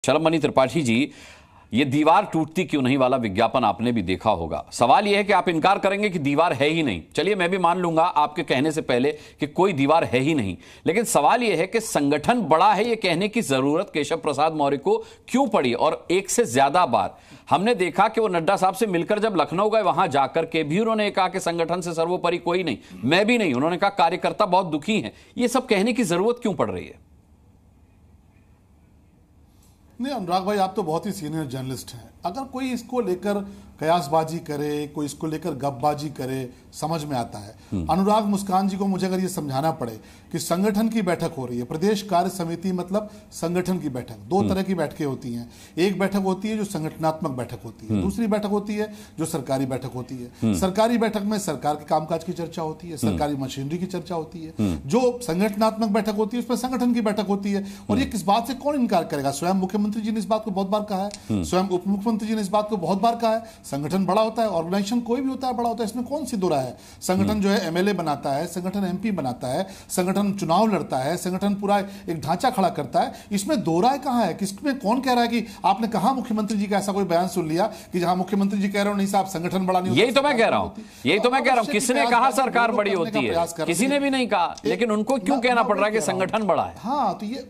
शलभमणि त्रिपाठी जी, ये दीवार टूटती क्यों नहीं वाला विज्ञापन आपने भी देखा होगा। सवाल यह है कि आप इनकार करेंगे कि दीवार है ही नहीं। चलिए मैं भी मान लूंगा आपके कहने से पहले कि कोई दीवार है ही नहीं, लेकिन सवाल यह है कि संगठन बड़ा है, यह कहने की जरूरत केशव प्रसाद मौर्य को क्यों पड़ी। और एक से ज्यादा बार हमने देखा कि वो नड्डा साहब से मिलकर जब लखनऊ गए, वहां जाकर के भी उन्होंने कहा कि संगठन से सर्वोपरि कोई नहीं, मैं भी नहीं। उन्होंने कहा कार्यकर्ता बहुत दुखी हैं। ये सब कहने की जरूरत क्यों पड़ रही है? नहीं अनुराग भाई, आप तो बहुत ही सीनियर जर्नलिस्ट हैं। अगर कोई इसको लेकर कयासबाजी करे, कोई इसको लेकर गपबाजी करे, समझ में आता है। अनुराग मुस्कान जी को मुझे अगर ये समझाना पड़े कि संगठन की बैठक हो रही है, प्रदेश कार्य समिति मतलब संगठन की बैठक, दो तरह की बैठकें होती हैं। एक बैठक होती है जो संगठनात्मक बैठक होती है, दूसरी बैठक होती है जो सरकारी बैठक होती है। सरकारी बैठक में सरकार के कामकाज की चर्चा होती है, सरकारी मशीनरी की चर्चा होती है। जो संगठनात्मक बैठक होती है उसमें संगठन की बैठक होती है। और ये किस बात से कौन इनकार करेगा? स्वयं मुख्यमंत्री जी ने इस बात को बहुत बार कहा है, स्वयं उप मुख्यमंत्री जी ने इस बात को बहुत बार कहा है। संगठन बड़ा होता है, ऑर्गेनाइजेशन कोई भी होता है बड़ा होता है, इसमें कौन सी दो राय है। संगठन जो है एमएलए बनाता है, संगठन एमपी बनाता है, संगठन चुनाव लड़ता है, संगठन पूरा एक ढांचा खड़ा करता है। इसमें दो राय कहां है? किसमें कौन कह रहा है कि आपने कहा मुख्यमंत्री जी का ऐसा कोई बयान सुन लिया कि जहां मुख्यमंत्री जी कह रहे हो नहीं साहब संगठन बड़ा नहीं होता? यही तो मैं कह रहा हूं, यही तो मैं कह रहा हूं। किसने कहा सरकार बड़ी होती है? किसी ने भी नहीं कहा, लेकिन उनको क्यों कहना पड़ रहा है कि संगठन बड़ा है? हाँ, तो ये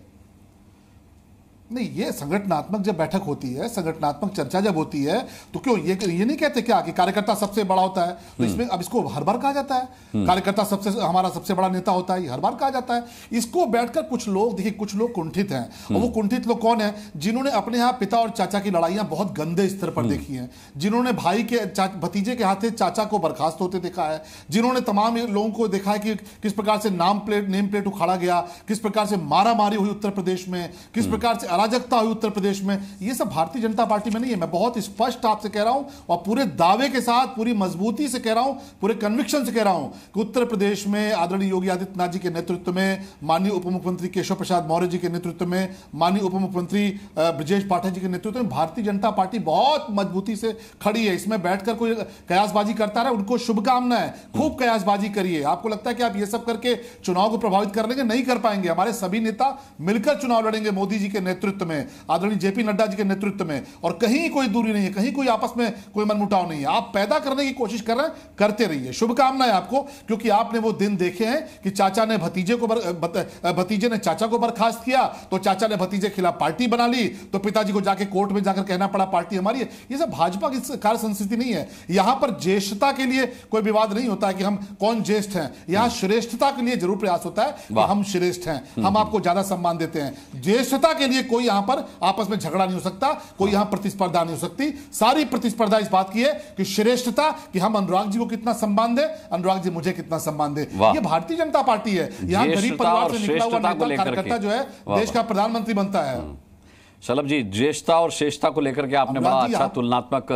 नहीं, ये संगठनात्मक जब बैठक होती है, संगठनात्मक चर्चा जब होती है, तो क्यों ये नहीं कहते क्या कि कार्यकर्ता सबसे बड़ा होता है? तो इसमें अब इसको हर बार कहा जाता है कार्यकर्ता हमारा सबसे बड़ा नेता होता है, हर बार कहा जाता है। इसको बैठकर कुछ लोग, देखिए कुछ लोग कुंठित हैं, और वो कुंठित लोग कौन है? जिन्होंने अपने यहाँ पिता और चाचा की लड़ाइयां बहुत गंदे स्तर पर देखी हैं, जिन्होंने भाई के भतीजे के हाथे चाचा को बर्खास्त होते देखा है, जिन्होंने तमाम लोगों को देखा है कि किस प्रकार से नेम प्लेट उखाड़ा गया, किस प्रकार से मारामारी हुई उत्तर प्रदेश में, किस प्रकार से अराजकता हुई उत्तर प्रदेश में। ये सब भारतीय जनता पार्टी में नहीं है। मैं बहुत स्पष्ट आपसे कह रहा हूं और पूरे दावे के साथ, पूरी मजबूती से कह रहा हूं, पूरे कन्विक्शन से कह रहा हूं कि उत्तर प्रदेश में आदरणीय योगी आदित्यनाथ जी के नेतृत्व में, माननीय उप मुख्यमंत्री केशव प्रसाद मौर्य जी के नेतृत्व में, माननीय उप मुख्यमंत्री ब्रजेश पाठक जी के नेतृत्व में भारतीय जनता पार्टी बहुत मजबूती से खड़ी है। इसमें बैठकर कोई कयासबाजी करता रहा, उनको शुभकामना है, खूब कयासबाजी करिए। आपको लगता है कि आप ये सब करके चुनाव को प्रभावित कर लेंगे? नहीं कर पाएंगे। हमारे सभी नेता मिलकर चुनाव लड़ेंगे मोदी जी के नेतृत्व में, आदरणीय जेपी नड्डा जी के नेतृत्व में, और कहीं कोई दूरी नहीं है, कहीं कोई आपस में कोई मनमुटाव नहीं है। आप पैदा करने की कोशिश कर रहे हैं, करते रहिए। शुभकामनाएं आपको, क्योंकि आपने वो दिन देखे हैं कि चाचा ने भतीजे ने चाचा को बर्खास्त किया, तो चाचा ने भतीजे के खिलाफ पार्टी बना ली, तो पिताजी को जाके कोर्ट में जाकर कहना पड़ा पार्टी हमारी है। ये सब भाजपा की कार्य संस्कृति नहीं है। यहां पर ज्येष्ठता के लिए कोई विवाद नहीं होता है कि हम कौन ज्येष्ठ हैं। यहां श्रेष्ठता के लिए जरूर प्रयास होता है कि हम श्रेष्ठ हैं, हम आपको ज्यादा सम्मान देते हैं। ज्येष्ठता के लिए कोई यहां पर आपस में झगड़ा नहीं हो सकता, कोई यहां प्रतिस्पर्धा नहीं हो सकती। सारी प्रतिस्पर्धा इस बात की है कि श्रेष्ठता, कि हम अनुराग जी को कितना सम्मान दे, अनुराग जी मुझे कितना सम्मान दे। ये भारतीय जनता पार्टी है। यहां गरीब परिवार से निकला हुआ नेता, कार्यकर्ता जो है देश का प्रधानमंत्री बनता है। शलभ जी, ज्येष्ठता और श्रेष्ठता को लेकर के आपने बड़ा अच्छा तुलनात्मक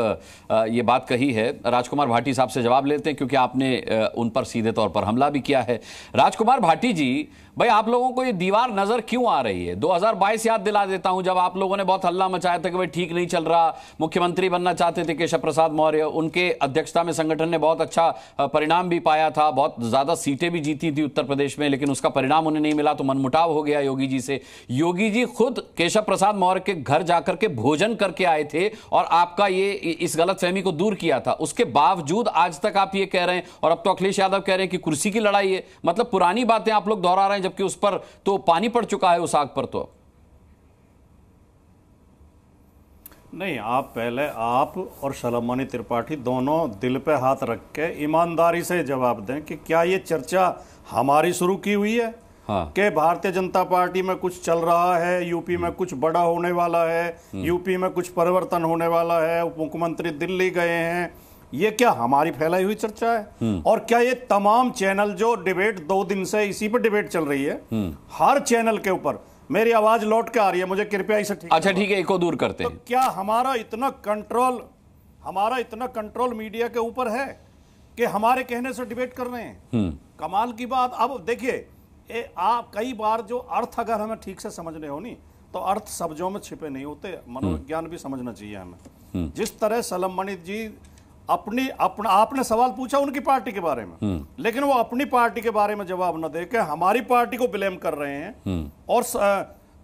ये बात कही है। राजकुमार भाटी साहब से जवाब लेते हैं, क्योंकि आपने उन पर सीधे तौर पर हमला भी किया है। राजकुमार भाटी जी, भाई आप लोगों को ये दीवार नजर क्यों आ रही है? 2022 याद दिला देता हूं, जब आप लोगों ने बहुत हल्ला मचाया था कि भाई ठीक नहीं चल रहा, मुख्यमंत्री बनना चाहते थे केशव प्रसाद मौर्य, उनके अध्यक्षता में संगठन ने बहुत अच्छा परिणाम भी पाया था, बहुत ज्यादा सीटें भी जीती थी उत्तर प्रदेश में, लेकिन उसका परिणाम उन्हें नहीं मिला, तो मनमुटाव हो गया योगी जी से। योगी जी खुद केशव प्रसाद मौर्य के घर जाकर के भोजन करके आए थे और आपका ये इस गलतफहमी को दूर किया था। उसके बावजूद आज तक आप ये कह रहे हैं, और अब तो अखिलेश यादव कह रहे हैं कि कुर्सी की लड़ाई है। मतलब पुरानी बातें आप लोग दोहरा रहे हैं, जबकि उस पर तो पानी पड़ चुका है, उस आग पर तो। नहीं, आप पहले आप और शलभमणि त्रिपाठी दोनों दिल पे हाथ रख के ईमानदारी से जवाब दें कि क्या ये चर्चा हमारी शुरू की हुई है? हाँ। कि भारतीय जनता पार्टी में कुछ चल रहा है, यूपी में कुछ बड़ा होने वाला है, यूपी में कुछ परिवर्तन होने वाला है, उप मुख्यमंत्री दिल्ली गए हैं, ये क्या हमारी फैलाई हुई चर्चा है? और क्या ये तमाम चैनल जो डिबेट 2 दिन से इसी पर डिबेट चल रही है, हर चैनल के ऊपर मेरी आवाज लौट के आ रही है, मुझे कृपया इसे अच्छा ठीक है, इको दूर करते हैं। तो क्या हमारा इतना कंट्रोल मीडिया के ऊपर है कि हमारे कहने से डिबेट कर रहे हैं? कमाल की बात। अब देखिए, आप कई बार जो अर्थ अगर हमें ठीक से समझने हो नहीं, तो अर्थ शब्दों में छिपे नहीं होते, मनोविज्ञान भी समझना चाहिए हमें। जिस तरह शलभमणि जी आपने सवाल पूछा उनकी पार्टी के बारे में, लेकिन वो अपनी पार्टी के बारे में जवाब न दे के हमारी पार्टी को ब्लेम कर रहे हैं। और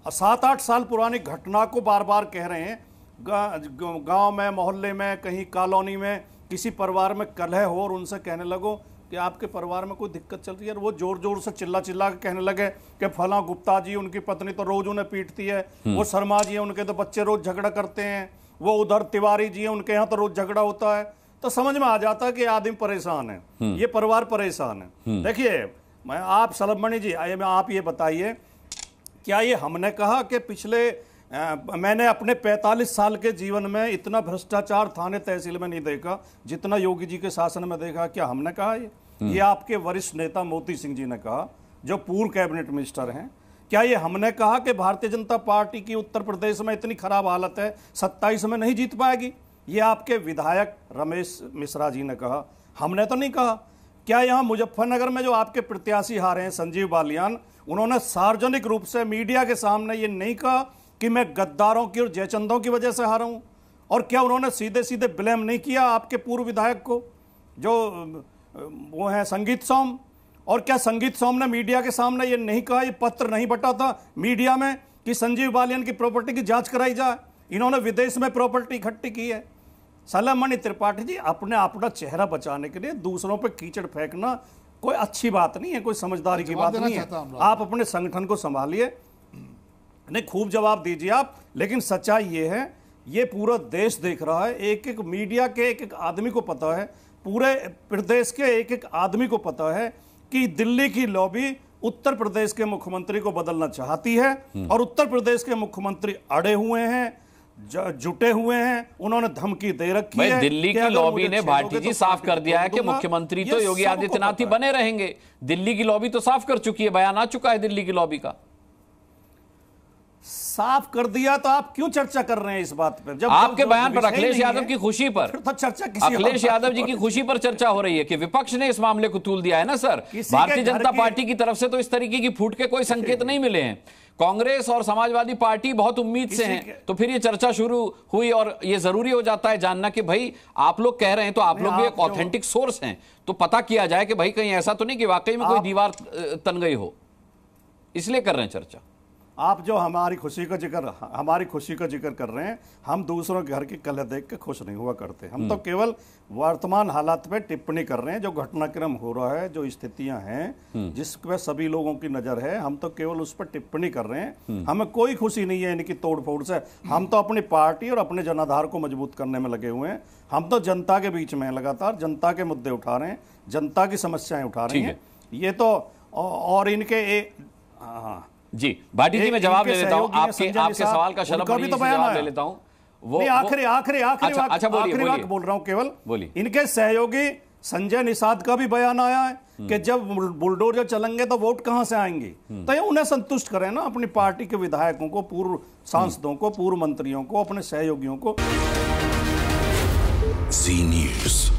7-8 साल पुरानी घटना को बार बार कह रहे हैं। गांव में, मोहल्ले में, कहीं कॉलोनी में किसी परिवार में कलह हो और उनसे कहने लगो कि आपके परिवार में कोई दिक्कत चल रही है, और वो जोर जोर से चिल्ला चिल्ला के कहने लगे कि फला गुप्ता जी, उनकी पत्नी तो रोज उन्हें पीटती है, वो शर्मा जी है, उनके तो बच्चे रोज झगड़ा करते हैं, वो उधर तिवारी जी है, उनके यहाँ तो रोज झगड़ा होता है। तो समझ में आ जाता है कि आदमी परेशान है, ये परिवार परेशान है। देखिए, मैं आप सलमणि जी, आप ये बताइए, क्या ये हमने कहा कि मैंने अपने 45 साल के जीवन में इतना भ्रष्टाचार थाने तहसील में नहीं देखा जितना योगी जी के शासन में देखा? क्या हमने कहा ये आपके वरिष्ठ नेता मोती सिंह जी ने कहा, जो पूर्व कैबिनेट मिनिस्टर हैं। क्या ये हमने कहा कि भारतीय जनता पार्टी की उत्तर प्रदेश में इतनी खराब हालत है, 27 में नहीं जीत पाएगी? ये आपके विधायक रमेश मिश्रा जी ने कहा, हमने तो नहीं कहा। क्या यहाँ मुजफ्फरनगर में जो आपके प्रत्याशी हारे हैं संजीव बालियान, उन्होंने सार्वजनिक रूप से मीडिया के सामने ये नहीं कहा कि मैं गद्दारों की और जयचंदों की वजह से हारा हूं? और क्या उन्होंने सीधे सीधे ब्लेम नहीं किया आपके पूर्व विधायक को, जो वो है संगीत सोम? और क्या संगीत सोम ने मीडिया के सामने ये नहीं कहा, ये पत्र नहीं बटा था मीडिया में कि संजीव बालियान की प्रॉपर्टी की जांच कराई जाए? इन्होंने विदेश में प्रॉपर्टी इकट्ठी की है। सलमणि त्रिपाठी जी, अपना चेहरा बचाने के लिए दूसरों पर कीचड़ फेंकना कोई अच्छी बात नहीं है, कोई समझदारी की बात नहीं है। आप अपने संगठन को संभालिए, नहीं खूब जवाब दीजिए आप, लेकिन सच्चाई ये है, ये पूरा देश देख रहा है, एक एक मीडिया के एक एक आदमी को पता है, पूरे प्रदेश के एक एक आदमी को पता है कि दिल्ली की लॉबी उत्तर प्रदेश के मुख्यमंत्री को बदलना चाहती है, और उत्तर प्रदेश के मुख्यमंत्री अड़े हुए हैं, जुटे हुए हैं, उन्होंने धमकी दे रखी है। दिल्ली की लॉबी ने भाटी जी साफ कर दिया है कि मुख्यमंत्री तो योगी आदित्यनाथ ही बने रहेंगे। दिल्ली की लॉबी तो साफ कर चुकी है, बयान आ चुका है दिल्ली की लॉबी का। साफ कर दिया तो आप क्यों चर्चा कर रहे हैं इस बात पर? जब आपके बयान पर, अखिलेश यादव की खुशी पर, तो चर्चा किसी अखिलेश यादव जी की खुशी पर चर्चा हो रही है कि विपक्ष ने इस मामले को तूल दिया है ना सर। भारतीय जनता पार्टी की तरफ से तो इस तरीके की फूट के कोई संकेत नहीं मिले हैं। कांग्रेस और समाजवादी पार्टी बहुत उम्मीद से हैं, तो फिर ये चर्चा शुरू हुई, और ये जरूरी हो जाता है जानना कि भाई आप लोग कह रहे हैं तो आप लोग भी एक ऑथेंटिक सोर्स हैं, तो पता किया जाए कि भाई कहीं ऐसा तो नहीं कि वाकई में कोई दीवार तन गई हो, इसलिए कर रहे हैं चर्चा। आप जो हमारी खुशी का जिक्र कर रहे हैं, हम दूसरों के घर की कलह देख के खुश नहीं हुआ करते। हम तो केवल वर्तमान हालात पे टिप्पणी कर रहे हैं, जो घटनाक्रम हो रहा है, जो स्थितियां हैं जिस पे सभी लोगों की नजर है, हम तो केवल उस पर टिप्पणी कर रहे हैं। हमें कोई खुशी नहीं है इनकी तोड़फोड़ से। हम तो अपनी पार्टी और अपने जनाधार को मजबूत करने में लगे हुए हैं। हम तो जनता के बीच में लगातार जनता के मुद्दे उठा रहे हैं, जनता की समस्याएं उठा रहे हैं। ये तो और इनके हाँ जी, भाटी जी मैं जवाब ले लेता हूं आपके सवाल का शलभ भी तो बयान ले लेता हूं। वो आखिरी बात बोल रहा हूं केवल, बोलिए। इनके सहयोगी संजय निषाद का भी बयान आया है कि जब बुलडोजर चलेंगे तो वोट कहां से आएंगे? तो ये उन्हें संतुष्ट करें ना, अपनी पार्टी के विधायकों को, पूर्व सांसदों को, पूर्व मंत्रियों को, अपने सहयोगियों को। जी न्यूज़।